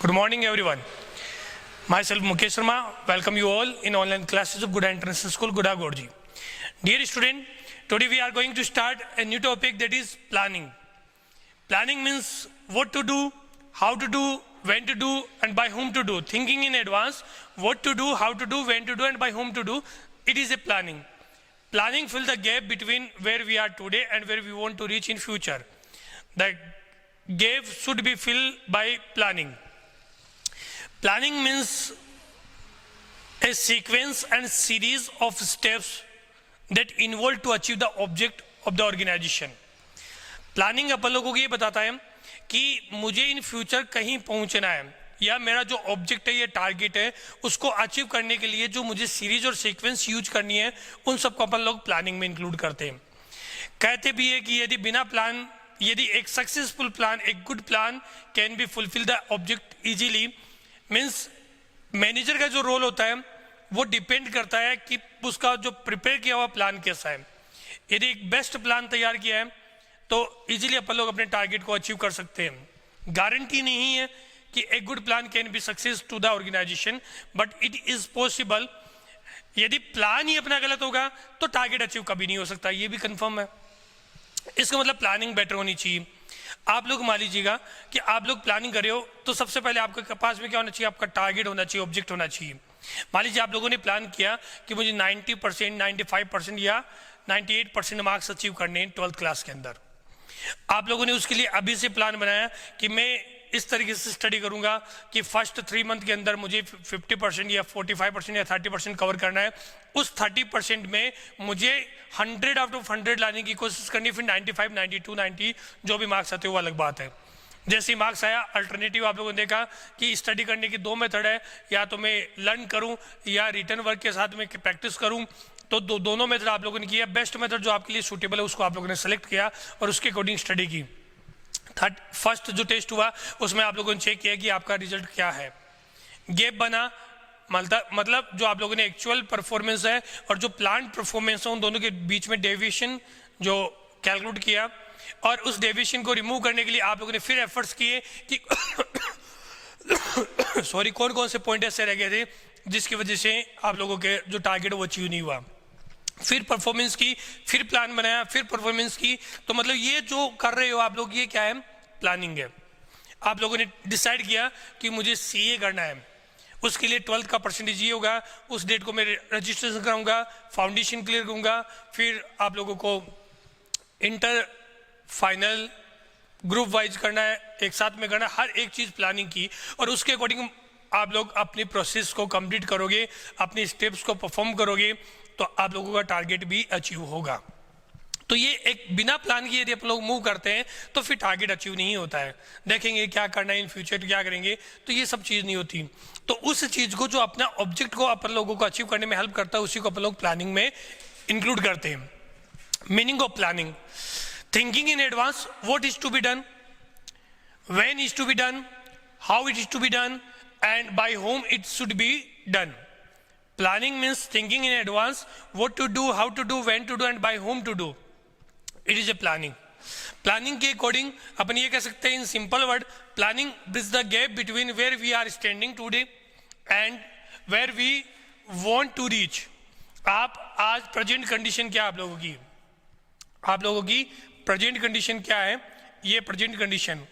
Good morning, everyone. Myself Mukesh Sharma. Welcome you all in online classes of Guda International School, Guda Gorji. Dear student, today we are going to start a new topic, that is planning. Planning means what to do, how to do, when to do, and by whom to do. Thinking in advance, what to do, how to do, when to do, and by whom to do. It is a planning. Planning fills the gap between where we are today and where we want to reach in future. The gap should be filled by planning. Planning means a sequence and series of steps that involve to achieve the object of the organization. Planning अपन लोगों को ये बताता है कि मुझे in future कहीं पहुंचना है या मेरा जो ऑब्जेक्ट है या टारगेट है उसको अचीव करने के लिए जो मुझे सीरीज और सीक्वेंस यूज करनी है उन सबको अपन लोग प्लानिंग में इंक्लूड करते हैं। कहते भी है कि यदि बिना प्लान यदि एक सक्सेसफुल प्लान एक good plan can be fulfil the object easily means manager का जो रोल होता है वो डिपेंड करता है कि उसका जो प्रिपेयर किया हुआ प्लान कैसा है। यदि एक बेस्ट प्लान तैयार किया है तो इजीली अपन लोग अपने टारगेट को अचीव कर सकते हैं। गारंटी नहीं है कि एक good plan can be success to the organisation, but it is possible. यदि प्लान ही अपना गलत होगा तो टारगेट अचीव कभी नहीं हो सकता, ये भी कंफर्म है। इसका मतलब प्लानिंग बेटर होनी चाहिए। आप लोग मान लीजिएगा कि आप लोग प्लानिंग कर रहे हो तो सबसे पहले आपके पास में क्या होना चाहिए, आपका टारगेट होना चाहिए, ऑब्जेक्ट होना चाहिए। मान लीजिए आप लोगों ने प्लान किया कि मुझे 90%, 95% या 98% मार्क्स अचीव करने हैं 12th क्लास के अंदर। आप लोगों ने उसके लिए अभी से प्लान बनाया कि मैं इस तरीके से स्टडी करूंगा कि फर्स्ट 3 मंथ के अंदर मुझे 50% या 45% या 30% कवर करना है। उस 30% में मुझे 100 आउट ऑफ 100 लाने की कोशिश करनी, फिर 95, 92, 90 जो भी मार्क्स आते हैं वो अलग बात है। जैसे ही मार्क्स आया अल्टरनेटिव आप लोगों ने देखा कि स्टडी करने की 2 मेथड है, या तो मैं लर्न करूं या रिटर्न वर्क के साथ में प्रैक्टिस करूं। तो दोनों मेथड आप लोगों ने किया। बेस्ट मेथड जो आपके लिए सूटेबल है उसको आप लोगों ने सेलेक्ट किया और उसके अकॉर्डिंग स्टडी की। फर्स्ट जो टेस्ट हुआ उसमें आप लोगों ने चेक किया कि आपका रिजल्ट क्या है। गैप बना मतलब जो आप लोगों ने एक्चुअल परफॉर्मेंस है और जो प्लान परफॉर्मेंस है उन दोनों के बीच में डेविएशन जो कैलकुलेट किया, और उस डेविएशन को रिमूव करने के लिए आप लोगों ने फिर एफर्ट्स किए कि सॉरी कौन कौन से पॉइंट ऐसे रह गए थे जिसकी वजह से आप लोगों के जो टारगेट वो अचीव नहीं हुआ। फिर परफॉर्मेंस की, फिर प्लान बनाया, फिर परफॉर्मेंस की। तो मतलब ये जो कर रहे हो आप लोग ये क्या है, प्लानिंग है। आप लोगों ने डिसाइड किया कि मुझे सीए करना है, उसके लिए 12th का परसेंटेज ये होगा, उस डेट को मैं रजिस्ट्रेशन कराऊंगा, फाउंडेशन क्लियर करूंगा, फिर आप लोगों को इंटर फाइनल ग्रुप वाइज करना है, एक साथ में करना है, हर एक चीज प्लानिंग की। और उसके अकॉर्डिंग आप लोग अपनी प्रोसेस को कंप्लीट करोगे, अपनी स्टेप्स को परफॉर्म करोगे तो आप लोगों का टारगेट भी अचीव होगा। तो ये एक बिना प्लान किए यदि आप लोग मूव करते हैं तो फिर टारगेट अचीव नहीं होता है। देखेंगे क्या करना है इन फ्यूचर, क्या करेंगे, तो ये सब चीज़ नहीं होती। तो उस चीज़ को जो अपना ऑब्जेक्ट को अपन लोगों को अचीव करने में हेल्प करता है उसी को अपन लोग प्लानिंग में इंक्लूड करते हैं। Meaning of planning, thinking in advance what is to be done, when is to be done, how it is to be done, and by whom it should be done. Planning means thinking in advance what to do, how to do, when to do, and by whom to do. It is a planning. Planning के according अपन ये कह सकते हैं in simple word, planning bridges the gap between where we are standing today and where we want to reach. आप आज present condition क्या है आप लोगों की प्रेजेंट कंडीशन क्या है, ये प्रेजेंट कंडीशन,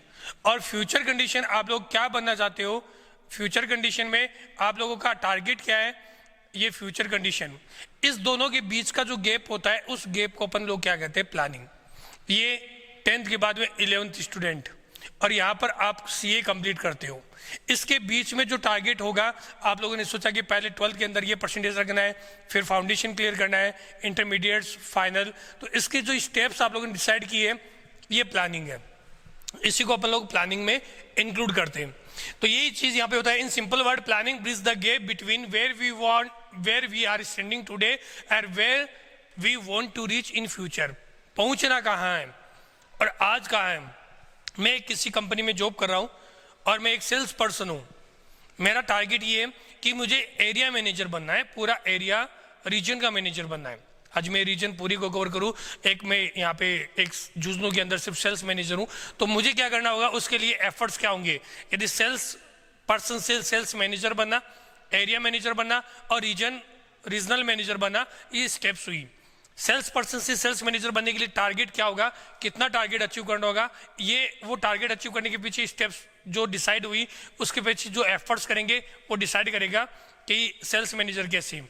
और फ्यूचर कंडीशन आप लोग क्या बनना चाहते हो, फ्यूचर कंडीशन में आप लोगों का टारगेट क्या है, ये फ्यूचर कंडीशन। इस दोनों के बीच का जो गैप होता है उस गैप को अपन लोग क्या कहते हैं, प्लानिंग। ये 10th के बाद में 11th स्टूडेंट और यहाँ पर आप सीए कंप्लीट करते हो, इसके बीच में जो टारगेट होगा आप लोगों ने सोचा कि पहले 12th के अंदर ये परसेंटेज रखना है, फिर फाउंडेशन क्लियर करना है, इंटरमीडिएट्स, फाइनल। तो इसके जो स्टेप्स आप लोगों ने डिसाइड किए ये प्लानिंग है, इसी को अपन लोग प्लानिंग में इंक्लूड करते हैं। तो यही चीज यहाँ पे होता है। In simple word planning bridge the gap between where we are standing today and where we want to reach in future. पहुंचना कहाँ है और आज कहाँ है। मैं किसी कंपनी में जॉब कर रहा हूँ और मैं एक सेल्स पर्सन हूँ। मेरा टारगेट ये है कि मुझे एरिया मैनेजर बनना है, पूरा एरिया रीजन का मैनेजर बनना है। आज मैं रीजन पूरी को कवर करूँ, एक मैं यहाँ पे एक जुजनू के अंदर सिर्फ सेल्स मैनेजर हूँ, तो मुझे क्या करना होगा, उसके लिए एफर्ट्स क्या होंगे। यदि सेल्स पर्सन से सेल्स मैनेजर बनना, एरिया मैनेजर बनना और रीजनल मैनेजर बनना, ये स्टेप्स हुई। सेल्स पर्सन से सेल्स मैनेजर बनने के लिए टारगेट क्या होगा, कितना टारगेट अचीव करना होगा, ये वो टारगेट अचीव करने के पीछे स्टेप्स जो डिसाइड हुई, उसके पीछे जो एफर्ट्स करेंगे वो डिसाइड करेगा कि सेल्स मैनेजर कैसे।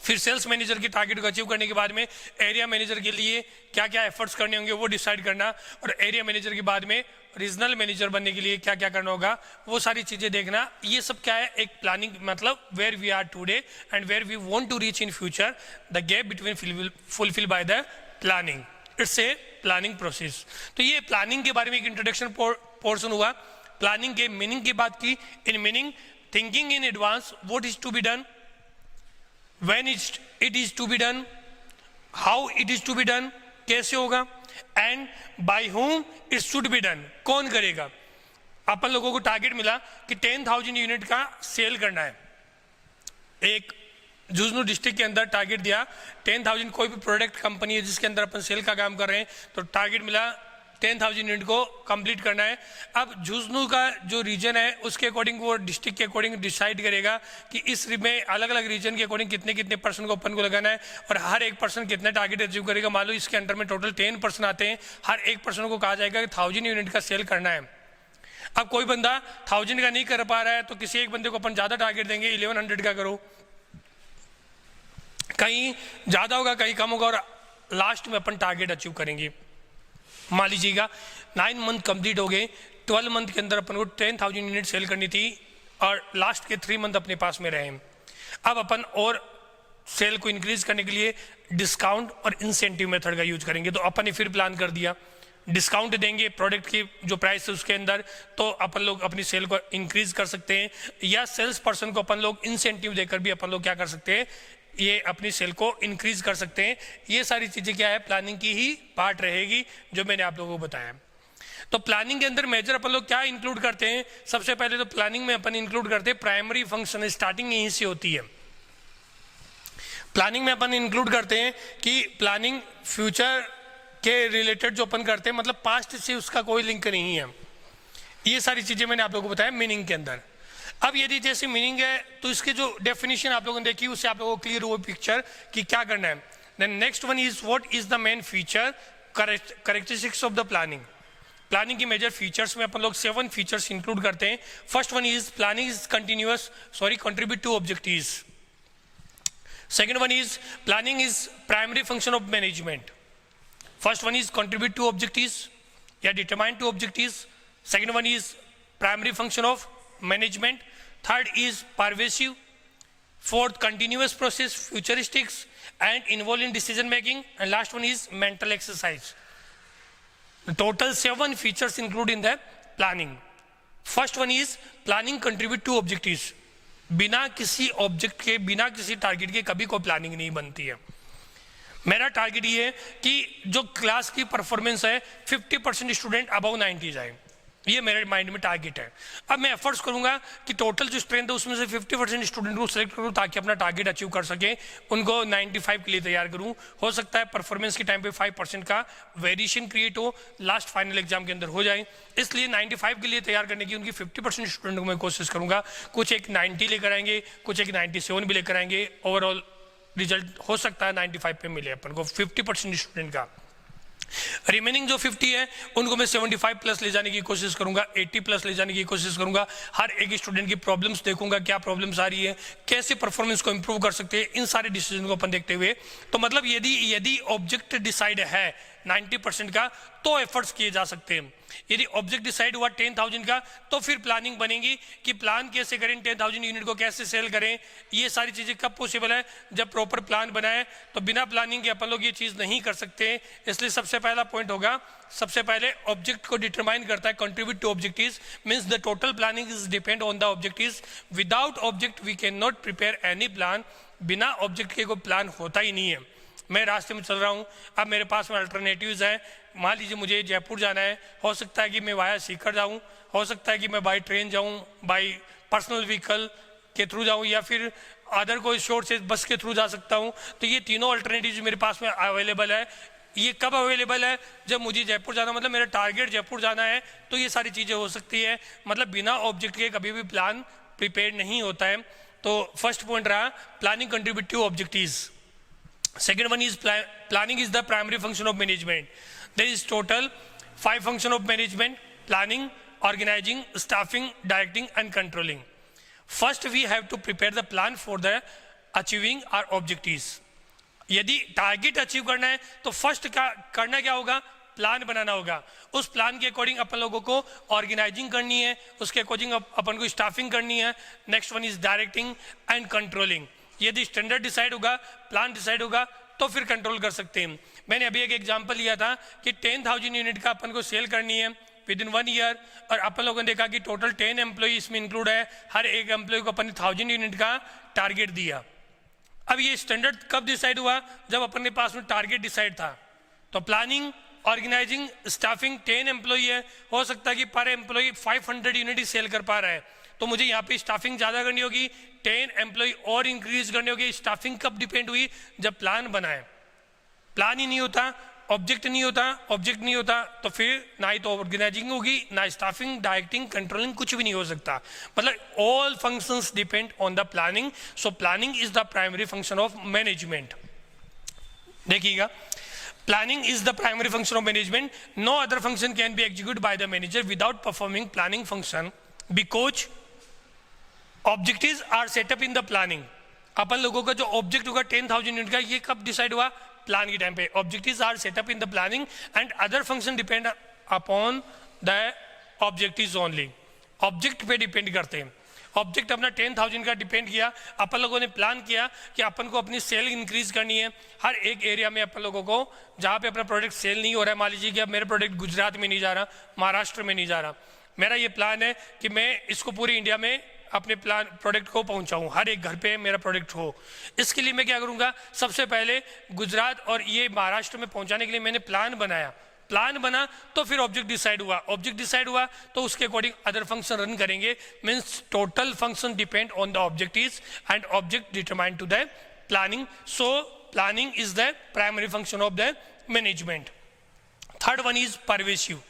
फिर सेल्स मैनेजर की टारगेट को अचीव करने के बाद में एरिया मैनेजर के लिए क्या क्या एफर्ट्स करने होंगे वो डिसाइड करना, और एरिया मैनेजर के बाद में रीजनल मैनेजर बनने के लिए क्या क्या करना होगा वो सारी चीजें देखना। ये सब क्या है, एक प्लानिंग, मतलब where we are today and where we want to reach in future, the gap between fulfil by the planning, it's a planning process. तो ये प्लानिंग के बारे में एक इंट्रोडक्शन पोर्शन हुआ। प्लानिंग के मीनिंग की बात की। In meaning, thinking in advance what is to be done, when it is to be done, how it is to be done, कैसे होगा, and by whom it should be done, कौन करेगा। अपन लोगों को टारगेट मिला कि 10,000 यूनिट का cell करना है। एक झुंझुनू डिस्ट्रिक्ट के अंदर टारगेट दिया 10,000, कोई भी प्रोडक्ट कंपनी है जिसके अंदर अपन सेल का काम कर रहे हैं, तो टारगेट मिला 10,000 यूनिट को कंप्लीट करना है। अब झुंझुनू का जो रीजन है उसके अकॉर्डिंग, वो डिस्ट्रिक्ट के अकॉर्डिंग डिसाइड करेगा कि इस में अलग अलग रीजन के अकॉर्डिंग कितने कितने पर्सन को अपन को लगाना है, और हर एक पर्सन कितना टारगेट अचीव करेगा। मान लो इसके अंडर में टोटल 10 पर्सन आते हैं, हर एक पर्सन को कहा जाएगा कि 1000 यूनिट का सेल करना है। अब कोई बंदा 1000 का नहीं कर पा रहा है तो किसी एक बंदे को अपन ज़्यादा टारगेट देंगे, 1100 का करो, कहीं ज़्यादा होगा कहीं कम होगा, और लास्ट में अपन टारगेट अचीव करेंगे। मान लीजिएगा 9 मंथ कंप्लीट हो गए, 12 मंथ के अंदर अपन को 10,000 यूनिट सेल करनी थी, और लास्ट के 3 मंथ अपने पास में रहे। अब अपन और सेल को इंक्रीज करने के लिए डिस्काउंट और इंसेंटिव मेथड का यूज करेंगे। तो अपन ने फिर प्लान कर दिया, डिस्काउंट देंगे प्रोडक्ट की जो प्राइस है उसके अंदर, तो अपन लोग अपनी सेल को इंक्रीज कर सकते हैं, या सेल्स पर्सन को अपन लोग इंसेंटिव देकर भी अपन लोग क्या कर सकते हैं, ये अपनी सेल को इंक्रीज कर सकते हैं। ये सारी चीजें क्या है, प्लानिंग की ही पार्ट रहेगी जो मैंने आप लोगों को बताया। तो प्लानिंग के अंदर मेजर अपन लोग क्या इंक्लूड करते हैं, सबसे पहले तो प्लानिंग में अपन इंक्लूड करते हैं प्राइमरी फंक्शन, स्टार्टिंग यहीं से होती है। प्लानिंग में अपन इंक्लूड करते हैं कि प्लानिंग फ्यूचर के रिलेटेड जो अपन करते हैं, मतलब पास्ट से उसका कोई लिंक नहीं है। ये सारी चीजें मैंने आप लोगों को बताया मीनिंग के अंदर। अब यदि जैसे मीनिंग है तो इसके जो डेफिनेशन आप लोगों ने देखी उससे आप लोगों को क्लियर हुआ पिक्चर कि क्या करना है। Then next one is what is the main feature characteristics of the planning. Planning की मेजर फीचर्स में अपन लोग 7 फीचर्स इंक्लूड करते हैं। First one is planning is contribute to objectives. Second one is planning is primary function of management. First one is contribute to objectives या determine to objectives. Second one is primary function of management. Third is pervasive. Fourth, continuous process, futuristics and involved in decision making. And last one is mental exercise. The total 7 features included in the planning. First one is planning contribute to objectives. बिना किसी object के, बिना किसी target के कभी कोई planning नहीं बनती है। मेरा टारगेट ये है कि जो क्लास की परफॉर्मेंस है 50% स्टूडेंट अबव 90 जाए, ये मेरे माइंड में टारगेट है। अब मैं एफर्ट्स करूंगा कि टोटल जो स्ट्रेंथ है उसमें से 50% स्टूडेंट को सिलेक्ट करूं ताकि अपना टारगेट अचीव कर सके, उनको 95 के लिए तैयार करूं। हो सकता है परफॉर्मेंस के टाइम पे 5% का वेरिएशन क्रिएट हो, लास्ट फाइनल एग्जाम के अंदर हो जाए, इसलिए 95 के लिए तैयार करने की उनकी 50% स्टूडेंट को मैं कोशिश करूंगा। कुछ एक 90 लेकर आएंगे, कुछ एक 97 भी लेकर आएंगे। ओवरऑल रिजल्ट हो सकता है 95 पे मिले अपन को 50% स्टूडेंट का। रिमेनिंग जो 50 है उनको मैं 75 प्लस ले जाने की कोशिश करूंगा, 80 प्लस ले जाने की कोशिश करूंगा। हर एक स्टूडेंट की प्रॉब्लम्स देखूंगा, क्या प्रॉब्लम्स आ रही है, कैसे परफॉर्मेंस को इंप्रूव कर सकते हैं, इन सारे डिसीजन को अपन देखते हुए। तो मतलब यदि ऑब्जेक्ट डिसाइड है 90% का तो एफर्ट्स किए जा सकते हैं। यदि ऑब्जेक्ट डिसाइड हुआ 10,000 का तो फिर प्लानिंग बनेगी कि प्लान कैसे करें, 10,000 यूनिट को कैसे सेल करें। ये सारी चीजें कब पॉसिबल है, जब प्रॉपर प्लान बनाए। तो बिना प्लानिंग के अपन लोग ये चीज नहीं कर सकते। इसलिए सबसे पहला पॉइंट होगा, सबसे पहले ऑब्जेक्ट को डिटरमाइन करता है contribute to objectives, means the total planning is depend on the objectives. Without object we can not prepare any plan. बिना ऑब्जेक्ट के कोई प्लान होता ही नहीं है। मैं रास्ते में चल रहा हूँ, अब मेरे पास में अल्टरनेटिव्स हैं। मान लीजिए मुझे जयपुर जाना है, हो सकता है कि मैं वाया सीकर जाऊँ, हो सकता है कि मैं बाई ट्रेन जाऊँ, बाई पर्सनल व्हीकल के थ्रू जाऊँ, या फिर अदर कोई शोर से बस के थ्रू जा सकता हूँ। तो ये तीनों अल्टरनेटिव्स मेरे पास में अवेलेबल है। ये कब अवेलेबल है? जब मुझे जयपुर जाना, मतलब मेरा टारगेट जयपुर जाना है, तो ये सारी चीज़ें हो सकती है। मतलब बिना ऑब्जेक्ट के कभी भी प्लान प्रिपेयर नहीं होता है। तो फर्स्ट पॉइंट रहा planning contribute to objectives. Second one is planning is the primary function of management. There is total 5 functions of management: planning, organizing, staffing, directing and controlling. First we have to prepare the plan for the achieving our objectives. यदि target achieve करना है तो first करना क्या होगा? Plan बनाना होगा। उस plan के अकॉर्डिंग अपन लोगों को ऑर्गेनाइजिंग करनी है, उसके अकॉर्डिंग अपन को स्टाफिंग करनी है। Next one is directing and controlling. यदि स्टैंडर्ड डिसाइड होगा, प्लान डिसाइड होगा, तो फिर कंट्रोल कर सकते हैं। मैंने अभी एक एग्जांपल लिया था कि 10,000 यूनिट का अपन को सेल करनी है विद इन 1 ईयर, और अपन लोगों ने देखा कि टोटल 10 एम्प्लॉय इसमें इंक्लूड है। हर एक एम्प्लॉय को अपन ने 1000 यूनिट का टारगेट दिया। अब ये स्टैंडर्ड कब डिसाइड हुआ? जब अपन के पास में टारगेट डिसाइड था। तो प्लानिंग, ऑर्गेनाइजिंग, स्टाफिंग, 10 एम्प्लॉय है, हो सकता है कि पर एम्प्लॉय 500 यूनिट ही सेल कर पा रहा है, तो मुझे यहाँ पे स्टाफिंग ज़्यादा करनी होगी, 10 एम्प्लॉय और इंक्रीज करनी होगी। स्टाफिंग कब डिपेंड हुई? जब प्लान बनाए। प्लान ही नहीं होता, ऑब्जेक्ट नहीं होता, ऑब्जेक्ट नहीं होता, तो फिर ना ही तो ऑर्गेनाइजिंग होगी, ना स्टाफिंग, डायरेक्टिंग, कंट्रोलिंग, कुछ भी नहीं हो सकता। मतलब all functions depend on the planning. So planning is the primary function of management. देखिएगा, planning is the primary function of management. No other function can be execute by the manager without performing planning function because objectives are set up in the planning. अपन लोगों का जो object होगा 10,000 unit का, ये कब decide हुआ? प्लान के टाइम पे। Objectives are set up in the planning and other function depend upon the objectives only. Object पे डिपेंड करते हैं। ऑब्जेक्ट अपना 10,000 का डिपेंड किया, अपन लोगों ने प्लान किया कि अपन को अपनी सेल इंक्रीज करनी है। हर एक एरिया में अपन लोगों को जहाँ पे अपना प्रोडक्ट सेल नहीं हो रहा है, मान लीजिए कि अब मेरा प्रोडक्ट गुजरात में नहीं जा रहा, महाराष्ट्र में नहीं जा रहा, मेरा ये प्लान है कि मैं इसको पूरी इंडिया में अपने प्रोडक्ट को पहुंचाऊं, हर एक घर पे मेरा प्रोडक्ट हो। इसके लिए मैं क्या करूंगा? सबसे पहले गुजरात और ये महाराष्ट्र में पहुंचाने के लिए मैंने प्लान बनाया। प्लान बना तो फिर ऑब्जेक्ट डिसाइड हुआ। ऑब्जेक्ट डिसाइड हुआ तो उसके अकॉर्डिंग अदर फंक्शन रन करेंगे। Means total function depend on the objectives and object determine to the planning. So planning is the primary function of the management. Third one is pervasive.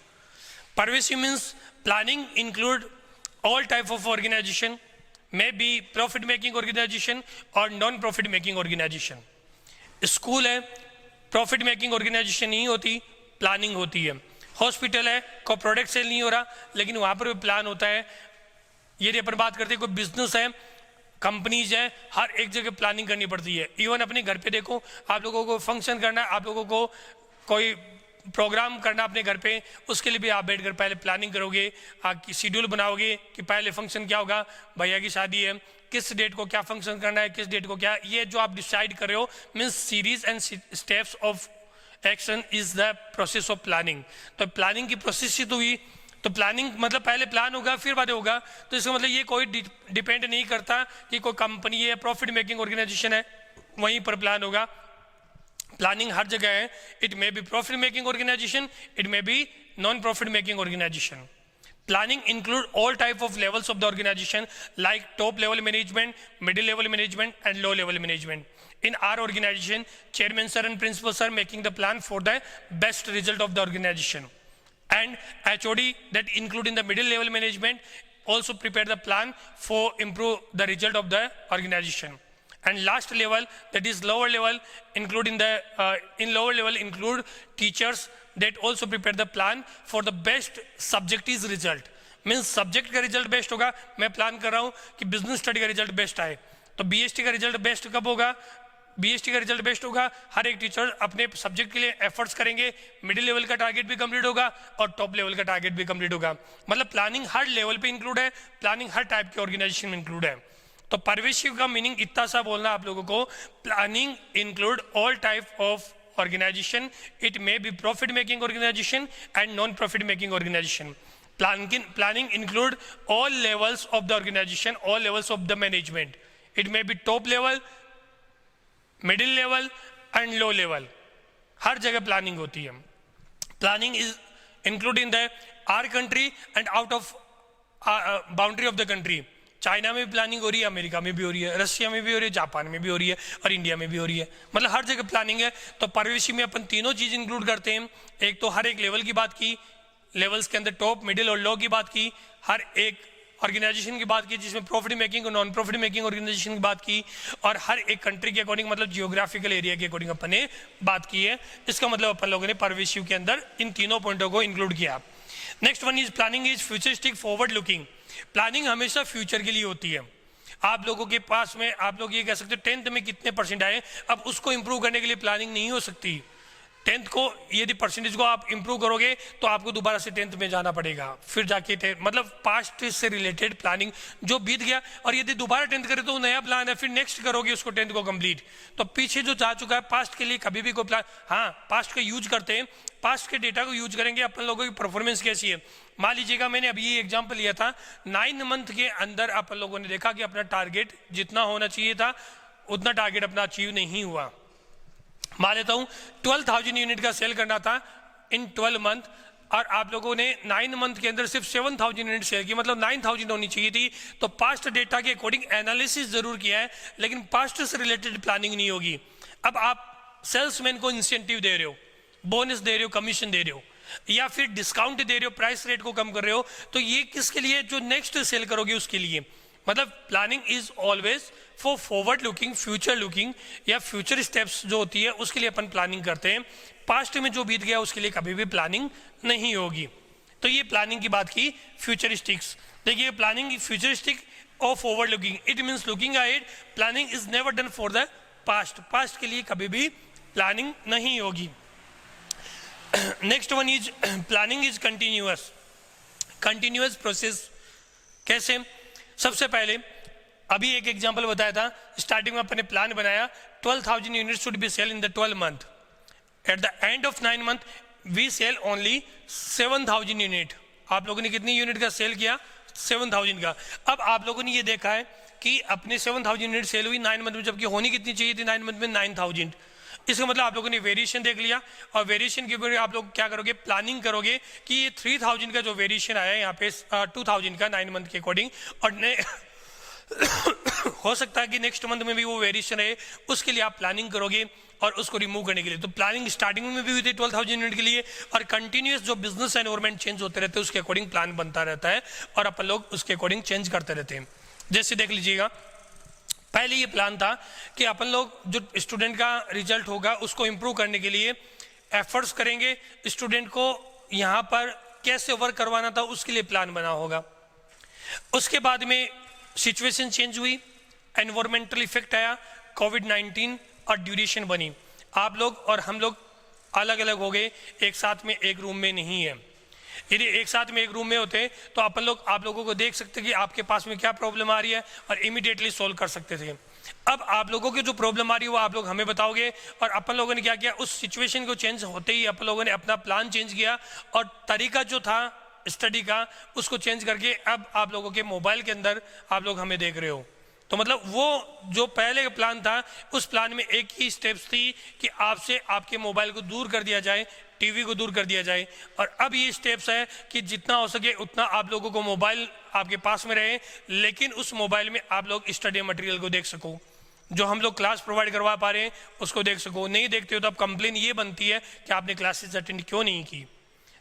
Pervasive means planning include all type of organization, may be profit making organization or non-profit making organization. School है, profit making organisation नहीं होती, planning होती है। Hospital है, कोई product cell नहीं हो रहा, लेकिन वहाँ पर भी प्लान होता है। यदि अपन बात करते हैं कोई बिजनेस है, कंपनीज है, हर एक जगह प्लानिंग करनी पड़ती है। इवन अपने घर पे देखो, आप लोगों को फंक्शन करना है, आप लोगों को कोई प्रोग्राम करना अपने घर पे, उसके लिए भी आप बैठकर पहले प्लानिंग करोगे, आपकी शेड्यूल बनाओगे कि पहले फंक्शन क्या होगा, भैया की शादी है, किस डेट को क्या फंक्शन करना है, किस डेट को क्या, ये जो आप डिसाइड कर रहे हो means series and steps of action is the process of planning. तो प्लानिंग की प्रोसेस ही तो हुई। तो प्लानिंग मतलब पहले प्लान होगा फिर बाद होगा। तो इसका मतलब ये कोई डिपेंड नहीं करता कि कोई कंपनी है, प्रॉफिट मेकिंग ऑर्गेनाइजेशन है, वहीं पर प्लान होगा। प्लानिंग हर जगह है। It may be profit making organisation, it may be non profit making organisation. Planning include all type of levels of the organization like top level management, middle level management and low level management. In our organization, chairman sir and principal sir making the plan for the best result of the organization. And HOD that include in the middle level management also prepare the plan for improve the result of the organization. And last level, that is lower level, including the in lower level include teachers that also prepare the plan for the best subject is result. Means subject का result best होगा। मैं plan कर रहा हूँ कि business study का result best आए, तो BST का result best कब होगा? BST का रिजल्ट बेस्ट होगा। हर एक टीचर अपने सब्जेक्ट के लिए एफर्ट्स करेंगे, मिडिल लेवल का टारगेट भी कंप्लीट होगा और टॉप लेवल का टारगेट भी कंप्लीट होगा। मतलब प्लानिंग हर लेवल पे इंक्लूड है, प्लानिंग हर टाइप के ऑर्गेनाइजेशन में इंक्लूड है। तो परवेशिव का मीनिंग इतना सा बोलना आप लोगों को, planning include all type of organization. It may be profit making organization and non-profit making organization. Planning include all levels of the organization, all levels of the management. It may be top level, middle level and low level. हर जगह planning होती है। Planning is include in the our country and out of boundary of the country. China में भी planning हो रही है, America में भी हो रही है, रशिया में भी हो रही है, जापान में भी हो रही है और इंडिया में भी हो रही है, मतलब हर जगह प्लानिंग है। तो परिवेशी में अपन तीनों चीज इंक्लूड करते हैं। एक तो हर एक लेवल की बात की, लेवल्स के अंदर टॉप, मिडिल और लो की बात की, हर एक ऑर्गेनाइजेशन की बात की जिसमें प्रॉफिट मेकिंग और नॉन प्रॉफिट मेकिंग ऑर्गेनाइजेशन की बात की, और हर एक कंट्री के अकॉर्डिंग मतलब जियोग्राफिकल एरिया के अकॉर्डिंग अपन ने बात की है। इसका मतलब अपन लोगों ने परिवेशी के अंदर इन तीनों पॉइंटों को इंक्लूड किया। Next one is planning is futuristic forward looking. Planning हमेशा फ्यूचर के लिए होती है। आप लोगों के पास में आप लोग ये कह सकते हो 10th में कितने परसेंट आए, अब उसको इंप्रूव करने के लिए प्लानिंग नहीं हो सकती। 10th को यदि परसेंटेज को आप इंप्रूव करोगे तो आपको दोबारा से 10th में जाना पड़ेगा, फिर जाके मतलब पास्ट से रिलेटेड प्लानिंग जो बीत गया, और यदि दोबारा 10th करे तो नया प्लान है, फिर नेक्स्ट करोगे उसको 10th को कंप्लीट। तो पीछे जो जा चुका है पास्ट के लिए कभी भी कोई प्लान, हाँ पास्ट का यूज करते हैं, पास्ट के डेटा को यूज करेंगे अपन लोगों की परफॉर्मेंस कैसी है। मान लीजिएगा मैंने अभी ये एग्जाम्पल लिया था, 9 मंथ के अंदर अपन लोगों ने देखा कि अपना टारगेट जितना होना चाहिए था उतना टारगेट अपना अचीव नहीं हुआ। मान लेता हूं 12,000 यूनिट का सेल करना था इन 12 मंथ, और आप लोगों ने 9 मंथ के अंदर सिर्फ 7,000 यूनिट सेल की, मतलब 9,000 होनी चाहिए थी। तो पास्ट डेटा के अकॉर्डिंग एनालिसिस जरूर किया है, लेकिन पास्ट से रिलेटेड प्लानिंग नहीं होगी। अब आप सेल्समैन को इंसेंटिव दे रहे हो, बोनस दे रहे हो, कमीशन दे रहे हो, या फिर डिस्काउंट दे रहे हो, प्राइस रेट को कम कर रहे हो, तो ये किसके लिए, जो नेक्स्ट सेल करोगे उसके लिए। मतलब planning is always for forward looking, future looking, या फ्यूचर स्टेप्स जो होती है उसके लिए अपन प्लानिंग करते हैं। पास्ट में जो बीत गया उसके लिए कभी भी प्लानिंग नहीं होगी। तो ये प्लानिंग की बात की फ्यूचरिस्टिक्स। देखिए प्लानिंग फ्यूचरिस्टिक और forward looking, it means looking ahead. Planning is never done for the past, past के लिए कभी भी प्लानिंग नहीं होगी। Next one is planning is continuous, continuous process. कैसे? सबसे पहले अभी एक एग्जांपल बताया था, स्टार्टिंग में अपने प्लान बनाया 12,000 unit should be sell in the 12 month, at the end of 9 month we sell only 7,000 unit. आप लोगों ने कितनी यूनिट का सेल किया? 7,000 का। अब आप लोगों ने ये देखा है कि अपने 7,000 यूनिट सेल हुई 9 मंथ में, जबकि होनी कितनी चाहिए थी 9 मंथ में? 9,000। इसका मतलब आप लोगों ने वेरिएशन देख लिया, और वेरिएशन के ऊपर आप लोग क्या करोगे? प्लानिंग करोगे कि ये 3,000 का जो वेरिएशन आया है यहाँ पे 2,000 का 9 मंथ के अकॉर्डिंग, और हो सकता है कि नेक्स्ट मंथ में भी वो वेरिएशन है, उसके लिए आप प्लानिंग करोगे और उसको रिमूव करने के लिए। तो प्लानिंग स्टार्टिंग में भी हुई थी 12,000 यूनिट के लिए, और कंटिन्यूअस जो बिजनेस एनवायरमेंट चेंज होते रहते हैं उसके अकॉर्डिंग प्लान बनता रहता है, और अपन लोग उसके अकॉर्डिंग चेंज करते रहते हैं। जैसे देख लीजिएगा, पहले ये प्लान था कि अपन लोग जो स्टूडेंट का रिजल्ट होगा उसको इम्प्रूव करने के लिए एफर्ट्स करेंगे, स्टूडेंट को यहाँ पर कैसे वर्क करवाना था उसके लिए प्लान बना होगा। उसके बाद में सिचुएशन चेंज हुई, एनवायरमेंटल इफेक्ट आया, कोविड-19 और ड्यूरेशन बनी, आप लोग और हम लोग अलग अलग हो गए, एक साथ में एक रूम में नहीं है। यदि एक साथ में एक रूम में होते तो अपन लोग आप लोगों को देख सकते कि आपके पास में क्या प्रॉब्लम आ रही है और इमीडिएटली सॉल्व कर सकते थे। अब आप लोगों की जो प्रॉब्लम आ रही है वो आप लोग हमें बताओगे, और अपन लोगों ने क्या किया, उस सिचुएशन को चेंज होते ही अपन लोगों ने अपना प्लान चेंज किया, और तरीका जो था स्टडी का उसको चेंज करके अब आप लोगों के मोबाइल के अंदर आप लोग हमें देख रहे हो। तो मतलब वो जो पहले का प्लान था उस प्लान में एक ही स्टेप्स थी कि आपसे आपके मोबाइल को दूर कर दिया जाए, टीवी को दूर कर दिया जाए, और अब ये स्टेप्स है कि जितना हो सके उतना आप लोगों को मोबाइल आपके पास में रहे, लेकिन उस मोबाइल में आप लोग स्टडी मटेरियल को देख सको, जो हम लोग क्लास प्रोवाइड करवा पा रहे हैं उसको देख सको। नहीं देखते हो तो अब कंप्लेन ये बनती है कि आपने क्लासेस अटेंड क्यों नहीं की।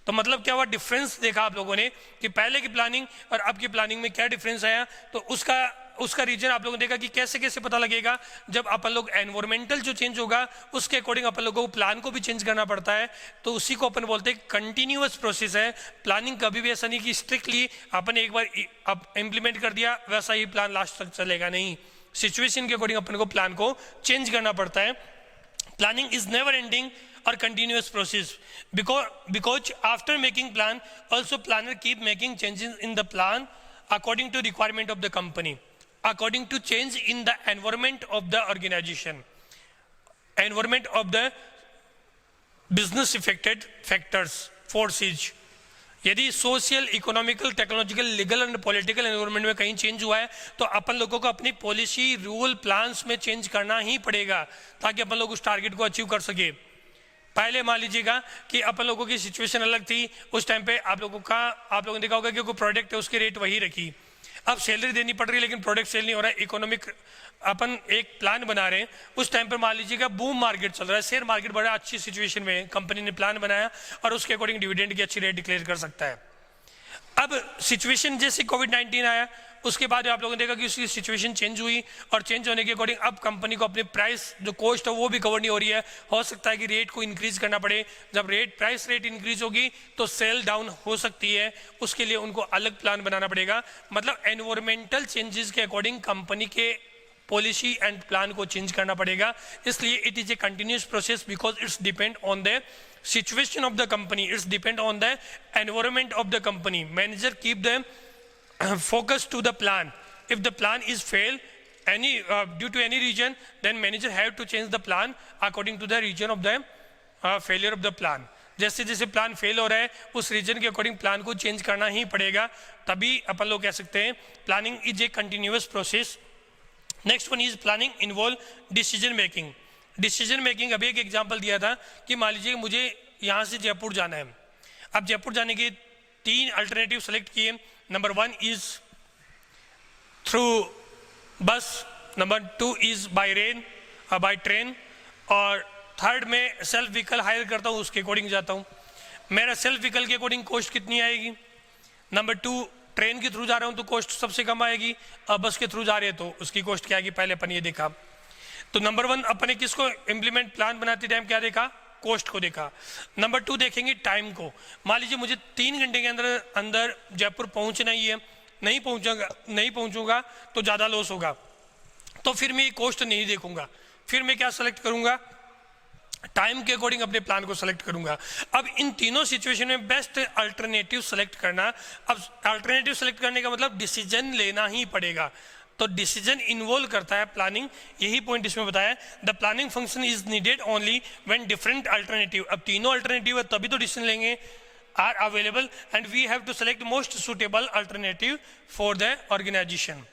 तो मतलब क्या हुआ, डिफरेंस देखा आप लोगों ने कि पहले की प्लानिंग और अब की प्लानिंग में क्या डिफरेंस आया। तो उसका रीजन आप लोगों ने देखा कि कैसे कैसे पता लगेगा, जब अपन लोग एनवायरमेंटल जो चेंज होगा उसके अकॉर्डिंग अपन लोगों को प्लान को भी चेंज करना पड़ता है। तो उसी को अपन बोलते हैं कंटिन्यूअस प्रोसेस है। प्लानिंग कभी भी ऐसा नहीं कि स्ट्रिक्टली अपन एक बार इम्प्लीमेंट कर दिया वैसा ही प्लान लास्ट तक चलेगा, नहीं, सिचुएशन के अकॉर्डिंग अपन को प्लान को चेंज करना पड़ता है। Planning is never ending or continuous process, because after making plan also planner keep making changes in the plan according to requirement of the company, according to change in the environment of the organization, environment of the business affected factors, forces। यदि social, economical, technological, legal and political environment में कहीं change हुआ है तो अपन लोगों को अपनी policy, rule, plans में चेंज करना ही पड़ेगा ताकि अपन लोग उस टारगेट को अचीव कर सके। पहले मान लीजिएगा कि अपन लोगों की सिचुएशन अलग थी, उस टाइम पे आप लोगों ने देखा होगा कि कोई प्रोडक्ट है उसकी रेट वही रखी। अब सैलरी देनी पड़ रही है लेकिन प्रोडक्ट सेल नहीं हो रहा है, इकोनॉमिक अपन एक प्लान बना रहे हैं, उस टाइम पर मान लीजिएगा बूम मार्केट चल रहा है, शेयर मार्केट बड़ा अच्छी सिचुएशन में है, कंपनी ने प्लान बनाया और उसके अकॉर्डिंग डिविडेंड की अच्छी रेट डिक्लेयर कर सकता है। अब सिचुएशन जैसे कोविड-19 आया उसके बाद आप लोगों ने देखा कि उसकी सिचुएशन चेंज हुई और चेंज होने के अकॉर्डिंग अब कंपनी को अपने प्राइस जो कॉस्ट है वो भी कवर नहीं हो रही है, हो सकता है कि रेट को इंक्रीज करना पड़े। जब प्राइस रेट इंक्रीज होगी तो सेल डाउन हो सकती है, उसके लिए उनको अलग प्लान बनाना पड़ेगा। मतलब एनवायरमेंटल चेंजेस के अकॉर्डिंग कंपनी के पॉलिसी एंड प्लान को चेंज करना पड़ेगा। इसलिए it is a continuous process because it's depend on the situation of the company, it's depend on the environment of the company. Manager keep them focus to the plan. If the plan is fail due to any reason, then manager have to change the plan according to the region of the failure of the plan. जैसे जैसे plan fail हो रहा है उस reason के according plan को change करना ही पड़ेगा, तभी अपन लोग कह सकते हैं planning is a continuous process. Next one is planning involve decision making. Decision making अभी एक एग्जांपल दिया था कि मान लीजिए मुझे यहाँ से जयपुर जाना है। अब जयपुर जाने के 3 अल्टरनेटिव सेलेक्ट किए। नंबर 1 इज थ्रू बस, number 2 is by rain by train, और थर्ड में सेल्फ व्हीकल हायर करता हूँ, उसके अकॉर्डिंग जाता हूँ। मेरा सेल्फ व्हीकल के अकॉर्डिंग कॉस्ट कितनी आएगी? नंबर 2 ट्रेन के थ्रू जा रहा हूँ तो कॉस्ट सबसे कम आएगी, और बस के थ्रू जा रहे हैं तो उसकी कॉस्ट क्या आएगी, पहले अपन ये देखा। तो नंबर 1 अपने किसको इम्प्लीमेंट प्लान बनाते टाइम क्या देखा? कॉस्ट को देखा। नंबर 2 देखेंगे टाइम को। मान लीजिए मुझे 3 घंटे के अंदर जयपुर पहुंचना ही है, नहीं पहुंचूंगा तो ज़्यादा लॉस होगा, तो फिर मैं ये कॉस्ट नहीं देखूंगा, फिर मैं क्या सेलेक्ट करूंगा? टाइम के अकॉर्डिंग अपने प्लान को सेलेक्ट करूंगा। अब इन तीनों सिचुएशन में बेस्ट अल्टरनेटिव सेलेक्ट करना। अब अल्टरनेटिव सेलेक्ट करने का मतलब डिसीजन लेना ही पड़ेगा, तो डिसीजन इन्वॉल्व करता है प्लानिंग, यही पॉइंट इसमें बताया। The planning function is needed only when different alternative, अब तीनों अल्टरनेटिव है तभी तो डिसीजन लेंगे, are available and we have to select most suitable alternative for the organisation.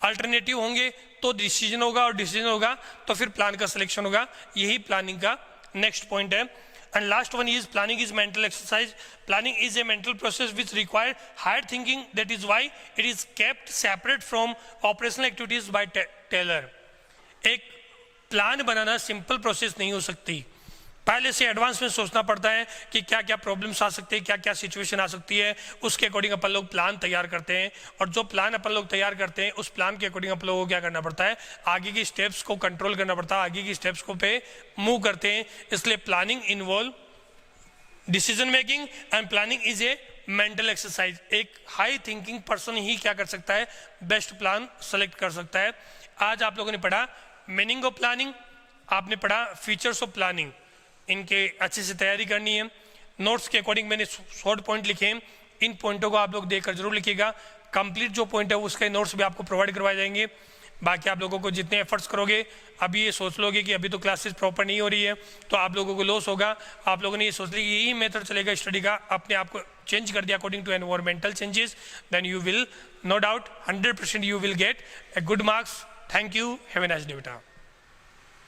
Alternative होंगे तो डिसीजन होगा, और डिसीजन होगा तो फिर प्लान का सिलेक्शन होगा, यही प्लानिंग का नेक्स्ट पॉइंट है। And last one is planning is mental exercise. Planning is a mental process which requires higher thinking. That is why it is kept separate from operational activities by Taylor. एक plan बनाना simple process नहीं हो सकती, पहले से advance में सोचना पड़ता है कि क्या क्या प्रॉब्लम्स आ सकते हैं, क्या क्या सिचुएशन आ सकती है, उसके अकॉर्डिंग अपन लोग प्लान तैयार करते हैं, और जो प्लान अपन लोग तैयार करते हैं उस प्लान के अकॉर्डिंग अपन लोगों को क्या करना पड़ता है? आगे की स्टेप्स को कंट्रोल करना पड़ता है, आगे की स्टेप्स को पे मूव करते हैं। इसलिए planning involve decision making and planning is a mental exercise. एक हाई थिंकिंग पर्सन ही क्या कर सकता है? बेस्ट प्लान सेलेक्ट कर सकता है। आज आप लोगों ने पढ़ा मीनिंग ऑफ प्लानिंग, आपने पढ़ा फीचर्स ऑफ प्लानिंग, इनके अच्छे से तैयारी करनी है। नोट्स के अकॉर्डिंग मैंने शॉर्ट पॉइंट लिखे हैं, इन पॉइंटों को आप लोग देखकर जरूर लिखिएगा। कंप्लीट जो पॉइंट है उसके नोट्स भी आपको प्रोवाइड करवाए जाएंगे। बाकी आप लोगों को जितने एफर्ट्स करोगे, अभी ये सोच लोगे कि अभी तो क्लासेस प्रॉपर नहीं हो रही है तो आप लोगों को लॉस होगा। आप लोगों ने ये सोच लिया कि यही मेथड चलेगा स्टडी का, अपने आप को चेंज कर दिया according to environmental changes, then you will no doubt 100% you will get a good marks. Thank you, have a nice day बेटा।